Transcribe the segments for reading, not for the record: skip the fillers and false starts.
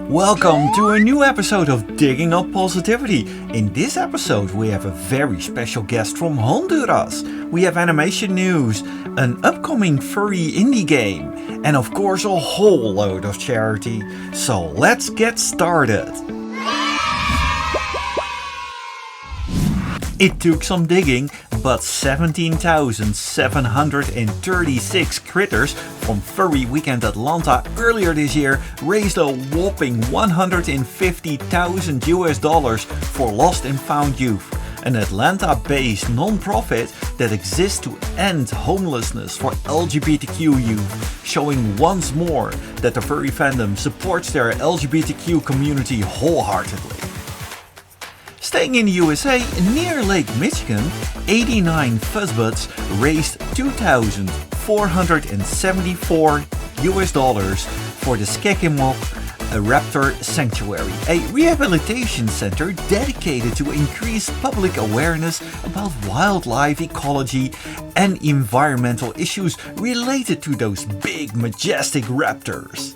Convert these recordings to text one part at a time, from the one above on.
Welcome to a new episode of Digging Up Positivity. In this episode we have a very special guest from Honduras. We have animation news, an upcoming furry indie game, and of course a whole load of charity. So let's get started. It took some digging, but 17,736 critters from Furry Weekend Atlanta earlier this year raised a whopping $150,000 for lost and found youth, an Atlanta-based non-profit that exists to end homelessness for LGBTQ youth, showing once more that the furry fandom supports their LGBTQ community wholeheartedly. Staying in the USA, near Lake Michigan, 89 fuzzbuds raised $2,474 for the Skegemog Raptor Sanctuary, a rehabilitation center dedicated to increase public awareness about wildlife ecology and environmental issues related to those big majestic raptors.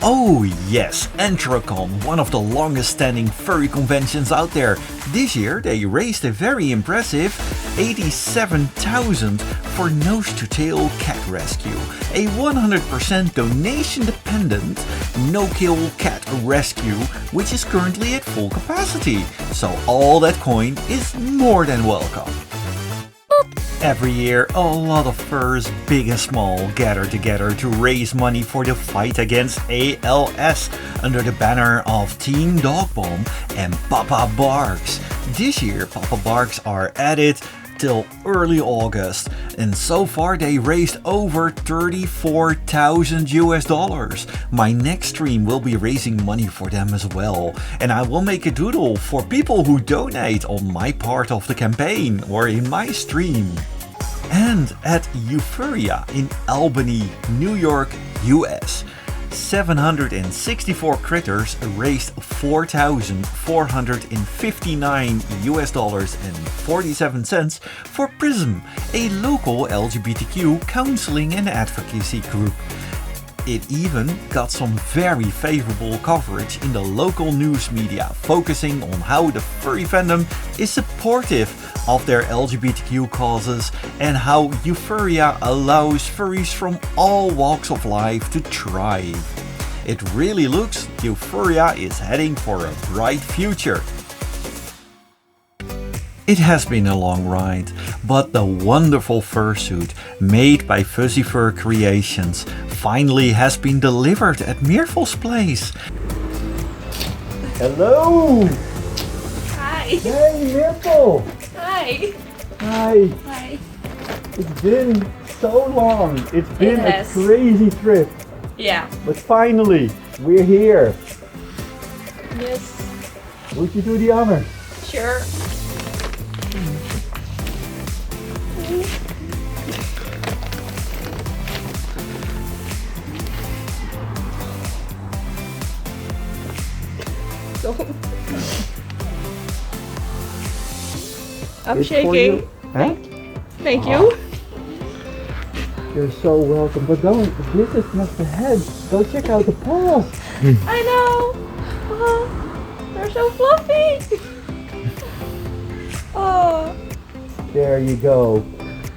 Oh yes, AnthroCon, one of the longest standing furry conventions out there. This year they raised a very impressive $87,000 for Nose to Tail Cat Rescue, a 100% donation dependent no-kill cat rescue which is currently at full capacity, so all that coin is more than welcome. Every year, a lot of furs, big and small, gather together to raise money for the fight against ALS under the banner of Team Dog Bomb and Pappa Barks. This year, Pappa Barks are at it till early August, and so far they raised over $34,000. My next stream will be raising money for them as well, and I will make a doodle for people who donate on my part of the campaign or in my stream. And at Eufuria in Albany, New York, US, 764 critters raised $4,459.47 for Prism, a local LGBTQ counseling and advocacy group. It even got some very favorable coverage in the local news media, focusing on how the furry fandom is supportive of their LGBTQ causes and how Eufuria allows furries from all walks of life to thrive. It really looks Eufuria is heading for a bright future. It has been a long ride, but the wonderful fursuit made by Fuzzy Fur Creations finally has been delivered at Myrtle's place. Hello! Hi! Hey Myrtle! Hi! Hi! Hi! It's been so long. It's been a has. crazy trip. Yeah. But finally, we're here. Yes. Would you do the honor? Sure. I'm It's for shaking. you. Huh? Thank you. You're so welcome. But don't, this is not the head. Go check out the paws. I know. Oh, they're so fluffy. Oh, There you go.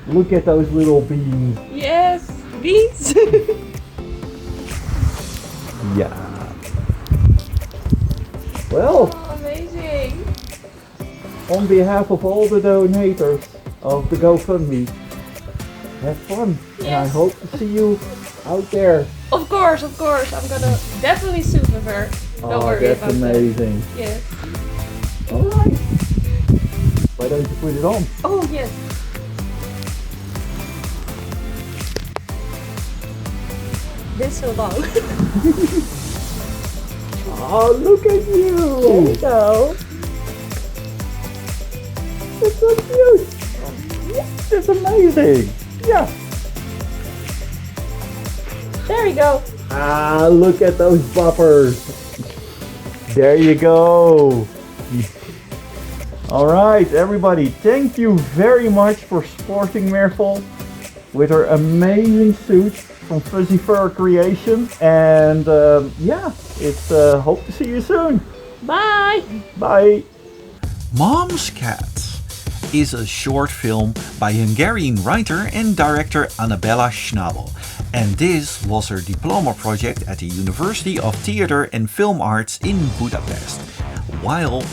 Look at those little beans. yes. Beans. Yeah. Well, Oh, amazing. on behalf of all the donators of the GoFundMe, have fun. And I Yes. hope to see you out there. Of course. I'm gonna definitely super her. Don't worry that's about amazing. that. Yes. Alright. Why don't you put it on? Oh, yes. This so long. Oh, look at There you you! go. It's so cute! It's amazing! Yeah! There you go. Ah, look at those bumpers! There you go! Alright, everybody, thank you very much for supporting Myrtle with her amazing suit. from Fuzzy Fur Creation. And yeah, it's hope to see you soon. Bye. Bye. Mom's Cat is a short film by Hungarian writer and director Annabella Schnabel, and this was her diploma project at the University of Theatre and Film Arts in Budapest. While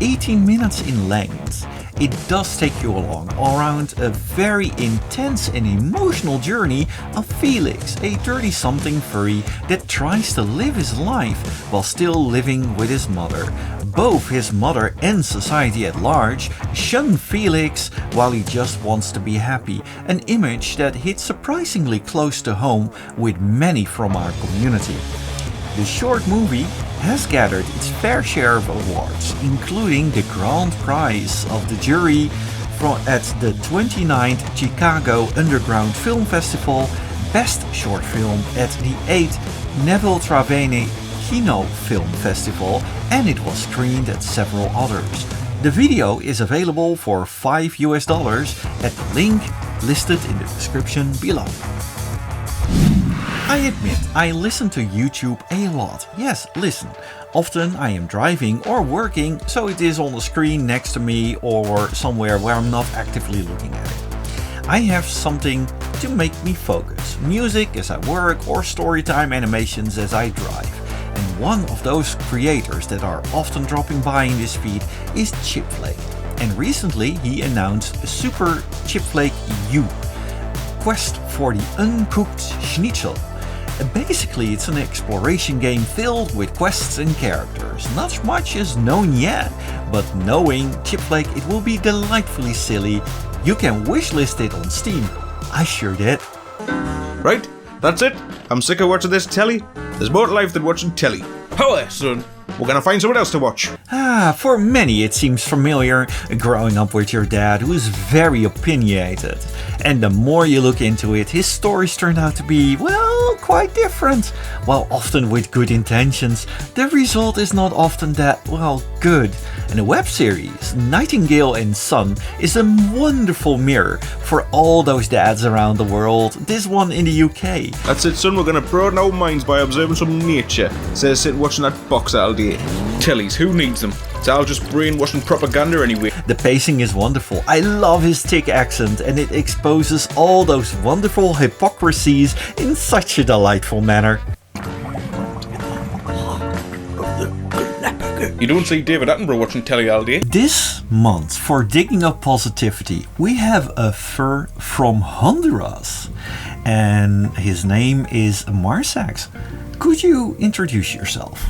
18 minutes in length, it does take you along around a very intense and emotional journey of Felix, a 30-something furry that tries to live his life while still living with his mother. Both his mother and society at large shun Felix while he just wants to be happy, an image that hits surprisingly close to home with many from our community. The short movie has gathered its fair share of awards, including the Grand Prize of the jury at the 29th Chicago Underground Film Festival, Best Short Film at the 8th Nefiltravanae Kino Film Festival, and it was screened at several others. The video is available for $5 at the link listed in the description below. I admit, I listen to YouTube a lot. Yes, listen. Often I am driving or working, so it is on the screen next to me or somewhere where I'm not actively looking at it. I have something to make me focus. Music as I work or storytime animations as I drive. And one of those creators that are often dropping by in this feed is Chipflake. And recently he announced Super Chipflake U, Quest for the Uncooked Schnitzel. Basically, it's an exploration game filled with quests and characters. Not much is known yet, but knowing Chipflake, it will be delightfully silly. You can wishlist it on Steam. I sure did. Right, that's it. I'm sick of watching this telly. There's more to life than watching telly. Power, son. We're gonna find someone else to watch. For many it seems familiar, growing up with your dad who is very opinionated. And the more you look into it, his stories turned out to be, well, quite different. While often with good intentions, the result is not often that, well, good. And the web series, Nightingale Son, is a wonderful mirror for all those dads around the world, this one in the UK. That's it, son. We're gonna broaden our minds by observing some nature. Instead of sitting watching that box all day. Tellies, who needs them? It's all just brainwashing propaganda anyway. The pacing is wonderful. I love his thick accent, and it exposes all those wonderful hypocrisies in such a delightful manner. You don't see David Attenborough watching telly all day. This month, for Digging Up Positivity, we have a fur from Honduras, and his name is Marcex. Could you introduce yourself?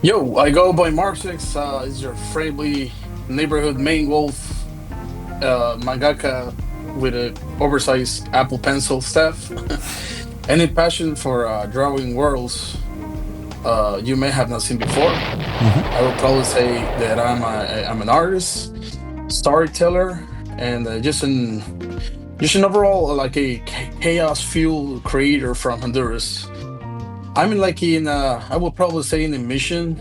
Yo, I go by Marcex. Is your friendly neighborhood main wolf, mangaka with an oversized Apple Pencil staff. Any passion for drawing worlds you may have not seen before. I would probably say that I'm an artist, storyteller, and just an overall like a chaos fuel creator from Honduras. I'm I would probably say in a mission,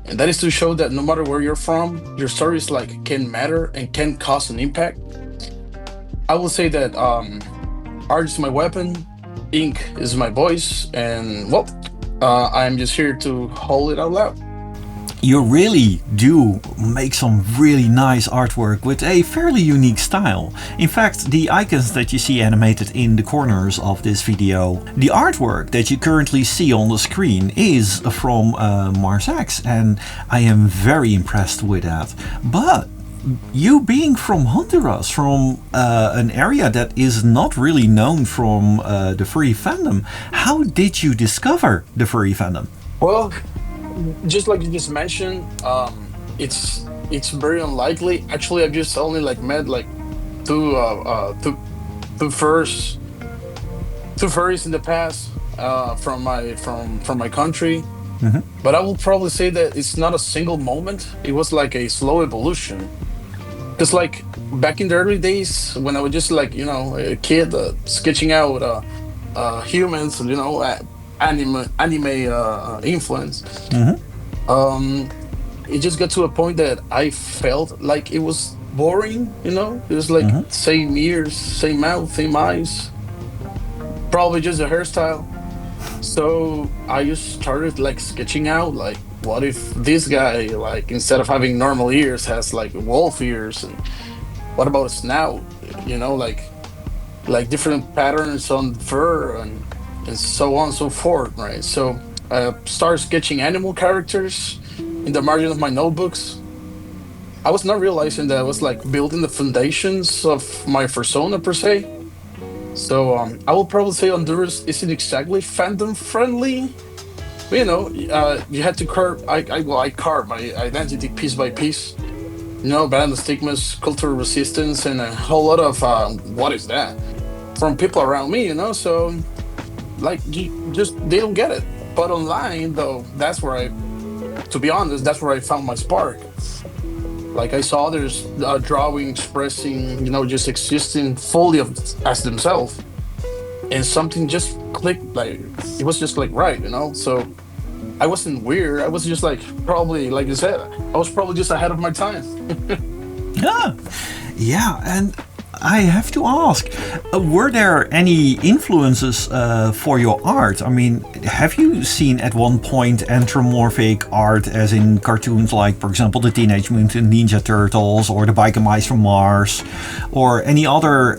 and that is to show that no matter where you're from, your stories can matter and can cause an impact. I will say that art is my weapon, ink is my voice, and well, I'm just here to hold it out loud. You really do make some really nice artwork with a fairly unique style. In fact, the icons that you see animated in the corners of this video, the artwork that you currently see on the screen is from Marcex, and I am very impressed with that. But you being from Honduras, from an area that is not really known from the furry fandom, how did you discover the furry fandom? Well, just like you just mentioned, it's very unlikely. Actually, I've just only met two furries in the past from my country. But I will probably say that it's not a single moment. It was like a slow evolution. Because back in the early days when I was just a kid sketching out humans, anime influence. It just got to a point that I felt like it was boring. It was same ears, same mouth, same eyes. probably just a hairstyle. So I just started like sketching out like, what if this guy, like, instead of having normal ears, has like wolf ears, and what about a snout? You know, like different patterns on fur and so on and so forth, right? So I started sketching animal characters in the margin of my notebooks. I was not realizing that I was like building the foundations of my persona per se. So I will probably say Honduras isn't exactly fandom friendly. But, you know, you had to carve. I carved my identity piece by piece. You know, ban the stigmas, cultural resistance, and a whole lot of what is that from people around me. You know, so like they don't get it. But online though, that's where to be honest, that's where I found my spark. Like I saw others drawing, expressing, you know, just existing fully as themselves, and something just clicked. Like it was just like right, you know. So I wasn't weird. I was just like probably, like you said, I was probably just ahead of my time. Yeah, and I have to ask, were there any influences for your art? I mean, have you seen at one point anthropomorphic art, as in cartoons like, for example, the Teenage Mutant Ninja Turtles or the Biker Mice from Mars, or any other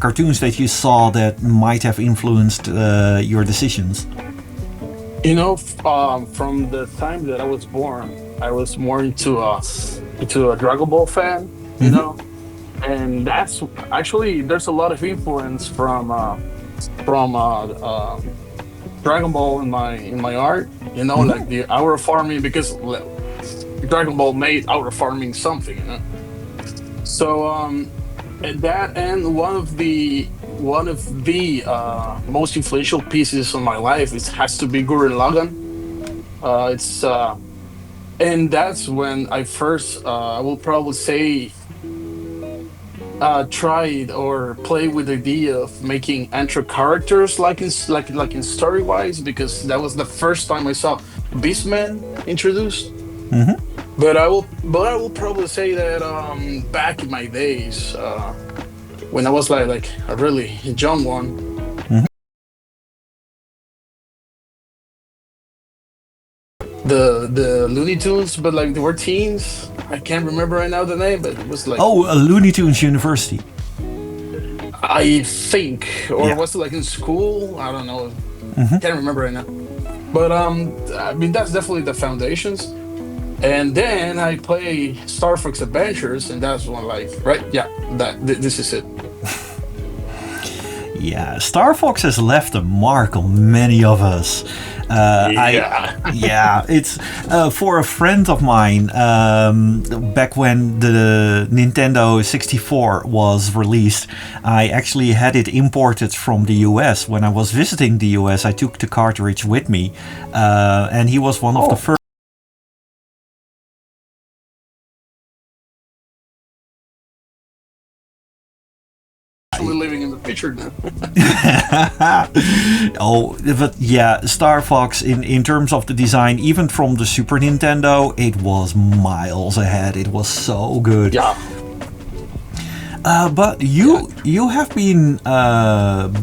cartoons that you saw that might have influenced your decisions? You know, from the time that I was born, I was more into a Dragon Ball fan. You know. And that's actually, there's a lot of influence from Dragon Ball in my art. You know, like the hour farming, because Dragon Ball made hour farming something. You know? So and that, and one of the most influential pieces of my life has to be Gurren Lagann. And that's when I first I will probably say tried or played with the idea of making Anthro characters like in story wise, because that was the first time I saw Beastman introduced. But I will probably say that back in my days, when I was like a really young one. The Looney Tunes, but like they were teens. I can't remember right now the name, but it was like Looney Tunes University. I think, or was it like in school? I don't know. Can't remember right now. But I mean that's definitely the foundations. And then I play Star Fox Adventures, and that's one like this is it. Yeah, Star Fox has left a mark on many of us. It's for a friend of mine, back when the Nintendo 64 was released, I actually had it imported from the US. When I was visiting the US, I took the cartridge with me, and he was one of the first. Living in the picture now. But yeah, Star Fox in terms of the design, even from the Super Nintendo, it was miles ahead. It was so good. Yeah. But you have been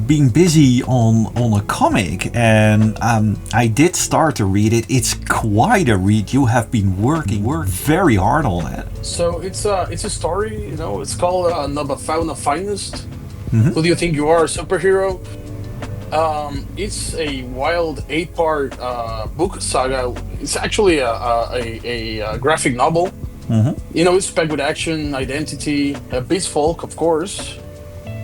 being busy on a comic, and I did start to read it. It's quite a read. You have been working very hard on it. So it's a story. You know, it's called Nova Fauna Finest. Who do you think you are, a superhero? It's a wild 8-part book saga. It's actually a graphic novel. You know, it's packed with action, identity, beast folk, of course,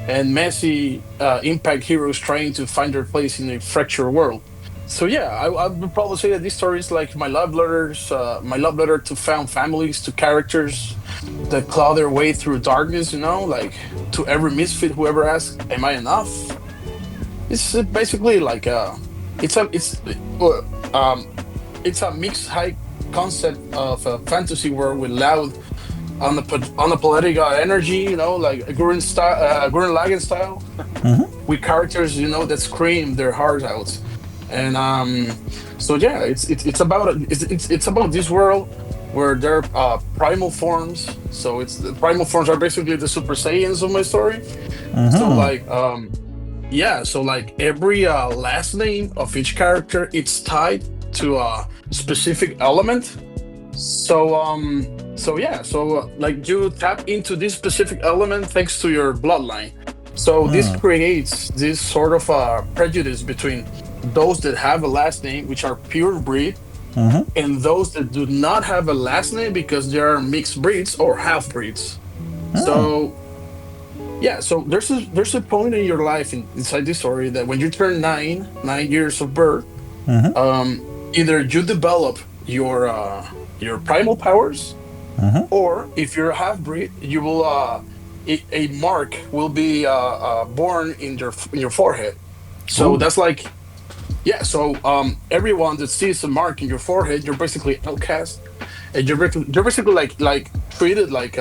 and messy impact heroes trying to find their place in a fractured world. So yeah, I would probably say that this story is like my love letter to found families, to characters that claw their way through darkness, you know, like to every misfit who ever asks, am I enough? It's basically like it's a mixed high concept of a fantasy world with loud unapologetic energy, you know, like a Gurren Lagann style, with characters, you know, that scream their hearts out. And so yeah, it's about this world where there are primal forms. So the primal forms are basically the Super Saiyans of my story. So like yeah, so like every last name of each character, it's tied to a specific element. So like you tap into this specific element thanks to your bloodline. So this creates this sort of prejudice between those that have a last name, which are pure breed, and those that do not have a last name because they are mixed breeds or half breeds. So yeah, so there's a point in your life inside this story that when you turn 9 years of birth, either you develop your primal powers, or if you're a half breed, you will a mark will be born in your forehead. So that's like, yeah. So everyone that sees a mark in your forehead, you're basically outcast, and you're basically like treated like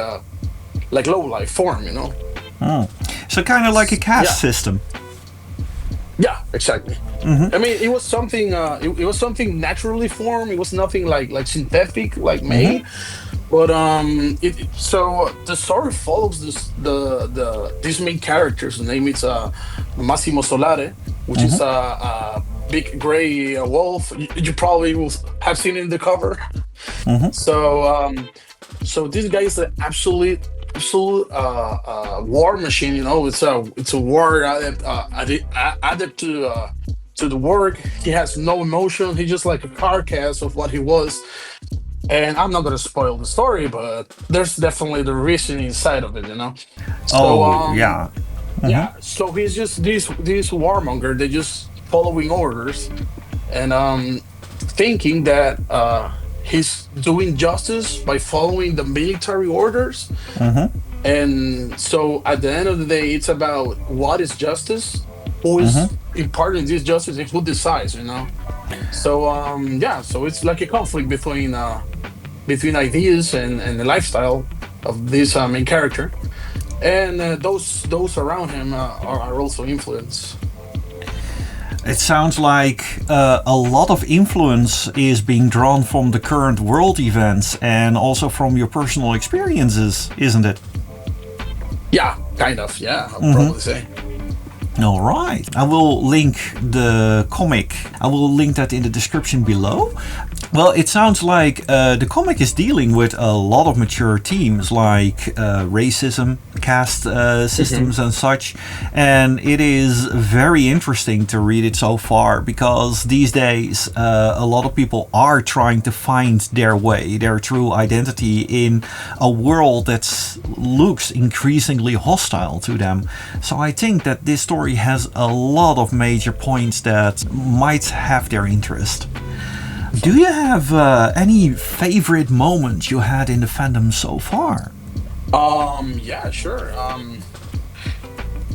low life form, you know. So kind of like a caste system. Yeah, exactly. I mean, it was something. It was something naturally formed. It was nothing like synthetic, like made. But so the story follows these main characters. The name is Massimo Solare, which is a big gray wolf. You probably will have seen it in the cover. So this guy is an absolute war machine. You know, it's a war added to the work. He has no emotion. He's just like a carcass of what he was. And I'm not gonna spoil the story, but there's definitely the reason inside of it, you know. So, yeah. yeah. So he's just this warmonger. They're just following orders, and thinking that he's doing justice by following the military orders. And so at the end of the day, it's about what is justice, who is imparting this justice, and who decides, you know. So yeah, so it's like a conflict between ideas and the lifestyle of this main character, and those around him are also influenced. It sounds like a lot of influence is being drawn from the current world events and also from your personal experiences, isn't it? Yeah, kind of. Yeah, I'll probably say. All right. I will link the comic. I will link that in the description below. Well, it sounds like the comic is dealing with a lot of mature themes like racism, caste systems and such. And it is very interesting to read it so far because these days a lot of people are trying to find their way, their true identity in a world that looks increasingly hostile to them. So I think that this story has a lot of major points that might have their interest. Do you have any favorite moments you had in the fandom so far? Yeah, sure.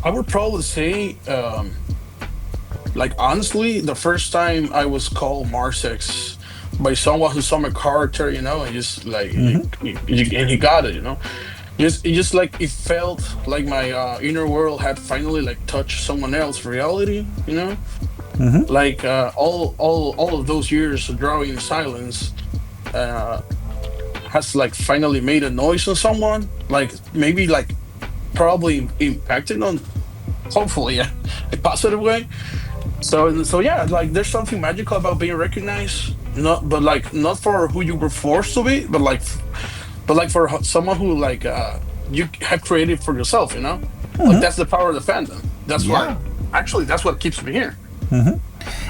I would probably say, like honestly, the first time I was called Marcex by someone who saw my character, you know, and just like, and he got it, you know. It just like it felt like my inner world had finally like touched someone else's reality, you know. Like all of those years of drawing in silence has like finally made a noise on someone, like maybe like probably impacted on, hopefully, a positive way. So yeah, like there's something magical about being recognized, not for who you were forced to be, but like for someone who like you have created for yourself, you know. Like that's the power of the fandom. That's why actually that's what keeps me here.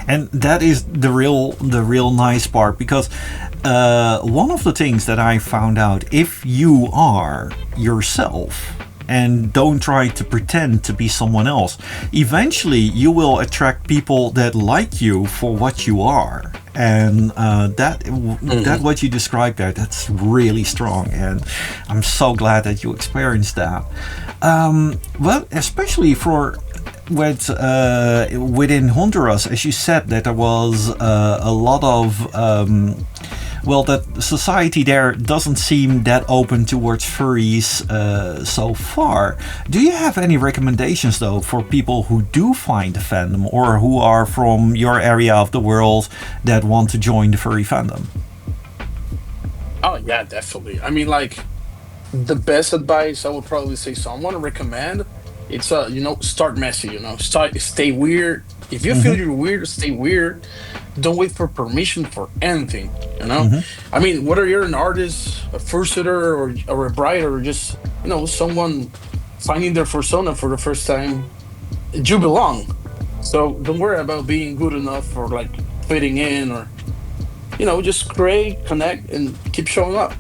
And that is the real nice part, because one of the things that I found out, if you are yourself and don't try to pretend to be someone else, eventually you will attract people that like you for what you are. And that what you described there, that's really strong, and I'm so glad that you experienced that. Well, especially for within Honduras, as you said, that there was a lot of that society there doesn't seem that open towards furries so far. Do you have any recommendations though for people who do find the fandom or who are from your area of the world that want to join the furry fandom? Oh yeah, definitely. I mean, like the best advice I would probably say someone recommend it's start messy. Stay weird. If you feel you're weird, stay weird. Don't wait for permission for anything. I mean, whether you're an artist, a fursuiter, or a bride, or just someone finding their persona for the first time, you belong. So don't worry about being good enough or like fitting in, or just create, connect, and keep showing up.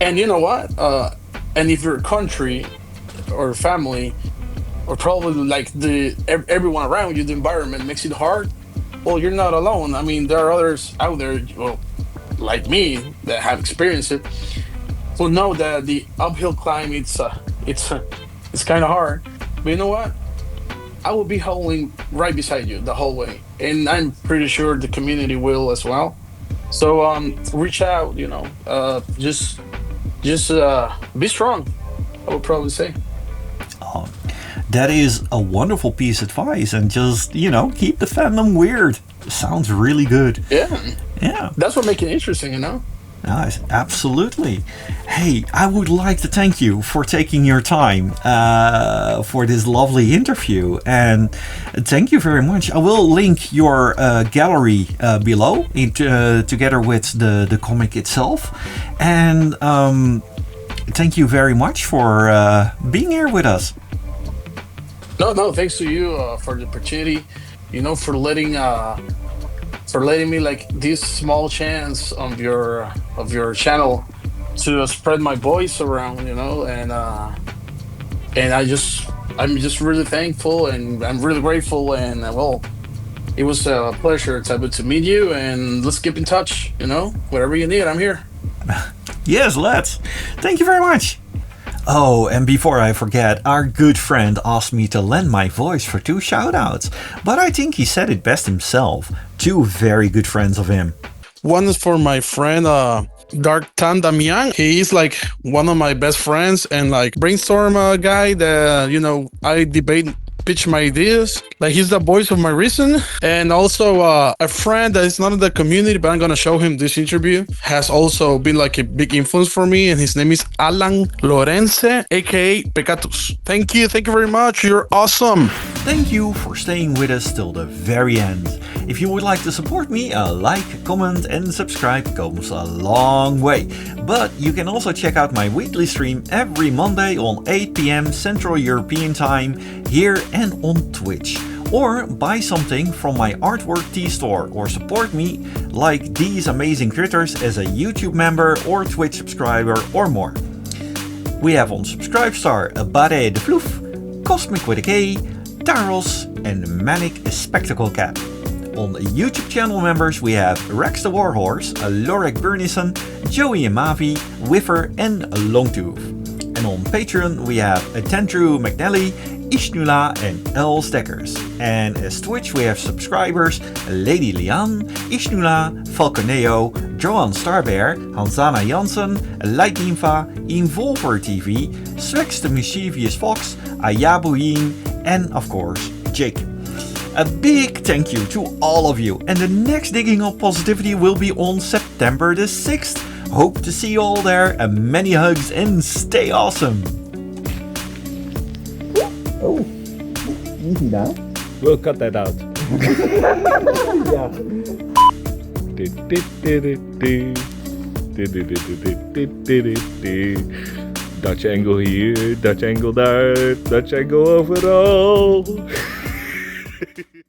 And you know what? And if your country or family, or probably like everyone around you, the environment makes it hard, well, you're not alone. I mean, there are others out there, well, like me, that have experienced it, who know that the uphill climb it's kind of hard. But you know what? I will be holding right beside you the whole way, and I'm pretty sure the community will as well. So reach out. Just be strong. I would probably say. Oh, that is a wonderful piece of advice, and just keep the fandom weird. Sounds really good. Yeah. That's what makes it interesting. Nice, absolutely. Hey, I would like to thank you for taking your time for this lovely interview, and thank you very much. I will link your gallery below, together with the comic itself, and thank you very much for being here with us. No, thanks to you for the opportunity. For letting me like this small chance of your channel to spread my voice around, and I'm just really thankful, and I'm really grateful, and well, it was a pleasure to meet you, and let's keep in touch. Whatever you need, I'm here. Yes, let's. Thank you very much. Oh, and before I forget, our good friend asked me to lend my voice for 2 shoutouts, but I think he said it best himself. 2 very good friends of him. One is for my friend Dark Tan Damian. He is like one of my best friends and like brainstorm guy that I debate, pitch my ideas. Like, he's the voice of my reason. And also a friend that is not in the community, but I'm gonna show him this interview, has also been like a big influence for me, and his name is Alan Lorenze, aka Pecatus. Thank you very much. You're awesome. Thank you for staying with us till the very end. If you would like to support me, a like, comment and subscribe goes a long way. But you can also check out my weekly stream every Monday on 8 p.m. Central European Time here and on Twitch. Or buy something from my artwork tea store, or support me like these amazing critters as a YouTube member or Twitch subscriber or more. We have on Subscribestar Bade de Vloef, Cosmic with a K, Taros and Manic Spectacle Cat. On YouTube channel members we have Rex the Warhorse, Lorek Burnison, Joey and Mavi, Whiffer and Longtooth. And on Patreon we have Tendru McNally, Ishnula and L Steckers. And as Twitch we have subscribers Lady Lian, Ishnula, Falconeo, Johan Starbear, Hansana Janssen, Lightninfa, Involver TV, Svex the Mischievous Fox, Ayabuin and of course Jake. A big thank you to all of you, and the next Digging Up Positivity will be on September the 6th. Hope to see you all there, and many hugs and stay awesome. Oh, easy now. We'll cut that out. Dutch angle here, Dutch angle daar, Dutch angle overal.